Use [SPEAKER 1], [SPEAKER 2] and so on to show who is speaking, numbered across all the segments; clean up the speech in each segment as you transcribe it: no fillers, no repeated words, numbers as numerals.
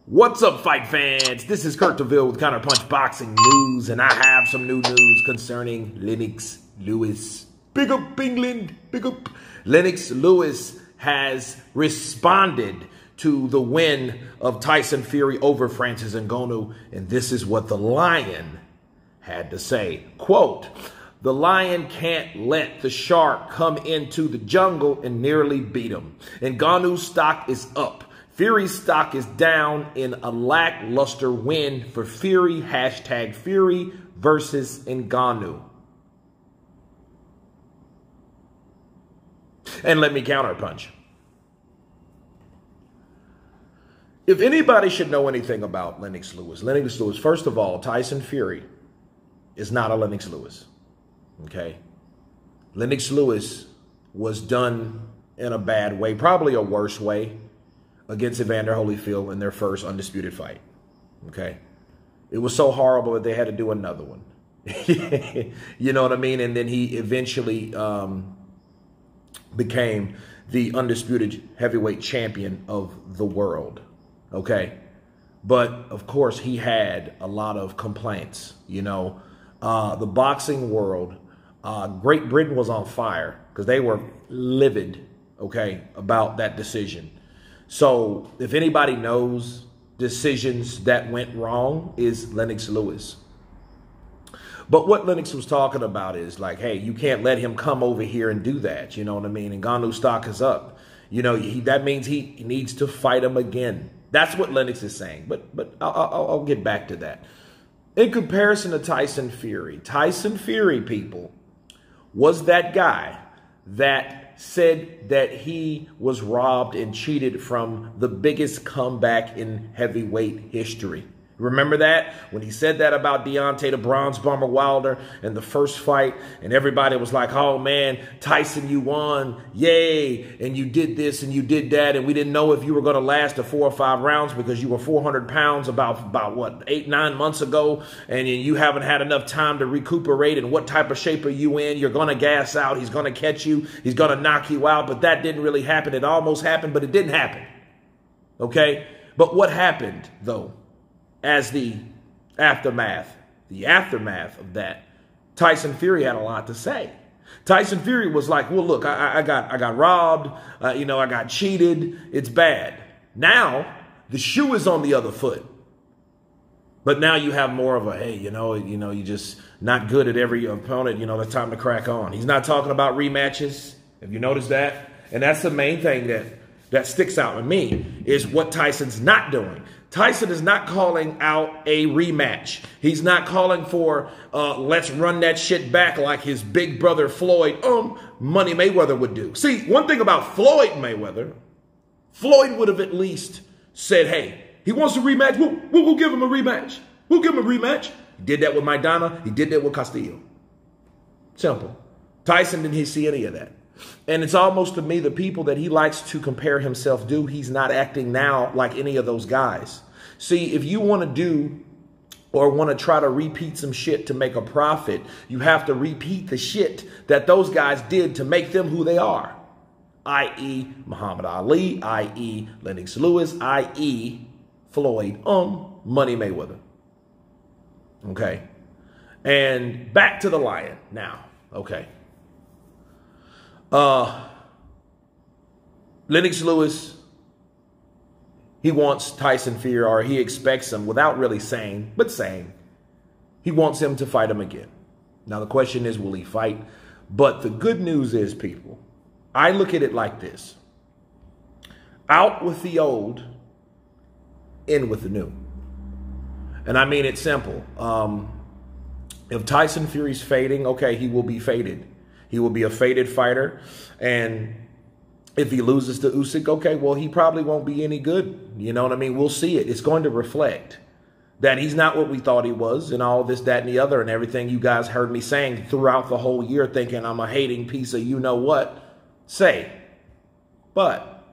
[SPEAKER 1] What's up, fight fans? This is Kurt DeVille with Counterpunch Boxing News, and I have some new news concerning Lennox Lewis. Big up, England. Big up. Lennox Lewis has responded to the win of Tyson Fury over Francis Ngannou, and this is what the Lion had to say. Quote, "The lion can't let the shark come into the jungle and nearly beat him. Ngannou's stock is up. Fury's stock is down in a lackluster win for Fury. Hashtag Fury versus Ngannou." And let me counterpunch. If anybody should know anything about Lennox Lewis, first of all, Tyson Fury is not a Lennox Lewis. Okay? Lennox Lewis was done in a bad way, probably a worse way, against Evander Holyfield in their first undisputed fight. Okay? It was so horrible that they had to do another one. You know what I mean? And then he eventually became the undisputed heavyweight champion of the world. Okay? But, of course, he had a lot of complaints. You know, the boxing world, Great Britain was on fire because they were livid, okay, about that decision. So if anybody knows decisions that went wrong, is Lennox Lewis. But what Lennox was talking about is like, hey, you can't let him come over here and do that. You know what I mean? And Ngannou's stock is up. You know, that means he needs to fight him again. That's what Lennox is saying. But I'll get back to that. In comparison to Tyson Fury, people, was that guy that said that he was robbed and cheated from the biggest comeback in heavyweight history. Remember that? When he said that about Deontay the Bronze Bomber Wilder in the first fight, and everybody was like, oh man, Tyson, you won, yay, and you did this and you did that, and we didn't know if you were going to last the 4 or 5 rounds because you were 400 pounds about what, 8-9 months ago, and you haven't had enough time to recuperate, and what type of shape are you in? You're going to gas out, he's going to catch you, he's going to knock you out, but that didn't really happen. It almost happened, but it didn't happen. Okay? But what happened, though? As the aftermath of that, Tyson Fury had a lot to say. Tyson Fury was like, well, look, I got robbed. You know, I got cheated. It's bad. Now the shoe is on the other foot. But now you have more of a, hey, you know, you're just not good at every opponent. You know, it's time to crack on. He's not talking about rematches. Have you noticed that? And that's the main thing that sticks out with me is what Tyson's not doing. Tyson is not calling out a rematch. He's not calling for, let's run that shit back like his big brother Floyd, Money Mayweather would do. See, one thing about Floyd Mayweather, Floyd would have at least said, hey, he wants a rematch. We'll give him a rematch. We'll give him a rematch. He did that with Maidana. He did that with Castillo. Simple. Tyson didn't see any of that. And it's almost to me the people that he likes to compare himself to, he's not acting now like any of those guys. See, if you want to do or want to try to repeat some shit to make a profit, you have to repeat the shit that those guys did to make them who they are. I.e. Muhammad Ali, i.e. Lennox Lewis, i.e. Floyd, Money Mayweather. Okay. And back to the Lion now. Okay. Lennox Lewis, he wants Tyson Fury, or he expects him, without really saying, but saying, he wants him to fight him again. Now the question is, will he fight? But the good news is, people, I look at it like this. Out with the old, in with the new. And I mean it simple. If Tyson Fury's fading, okay, he will be faded. He will be a faded fighter. And if he loses to Usyk, okay, well, he probably won't be any good. You know what I mean? We'll see it. It's going to reflect that he's not what we thought he was and all this, that, and the other, and everything you guys heard me saying throughout the whole year, thinking I'm a hating piece of you-know-what. Say. But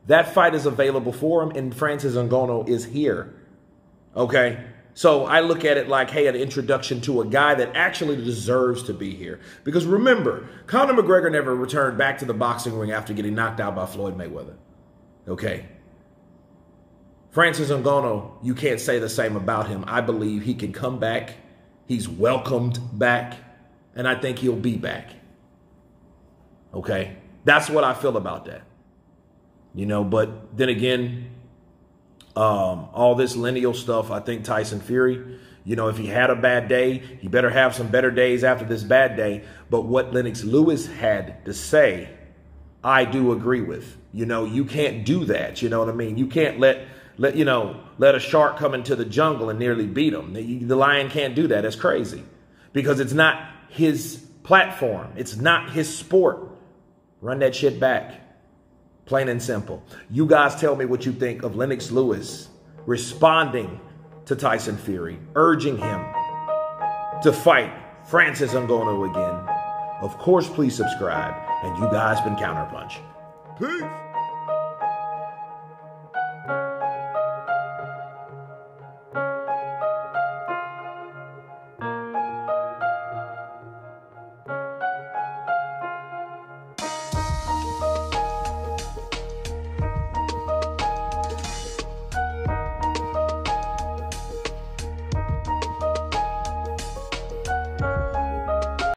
[SPEAKER 1] that fight is available for him, and Francis Ngannou is here. Okay? So I look at it like, hey, an introduction to a guy that actually deserves to be here. Because remember, Conor McGregor never returned back to the boxing ring after getting knocked out by Floyd Mayweather. Okay. Francis Ngannou, you can't say the same about him. I believe he can come back. He's welcomed back. And I think he'll be back. Okay? That's what I feel about that. You know, but then again, all this lineal stuff, I think Tyson Fury, you know, if he had a bad day, he better have some better days after this bad day. But what Lennox Lewis had to say, I do agree with. You know, you can't do that. You know what I mean? You can't let a shark come into the jungle and nearly beat him. The lion can't do that. That's crazy. Because it's not his platform. It's not his sport. Run that shit back. Plain and simple. You guys tell me what you think of Lennox Lewis responding to Tyson Fury, urging him to fight Francis Ngannou again. Of course, please subscribe. And you guys been Counterpunch.
[SPEAKER 2] Peace.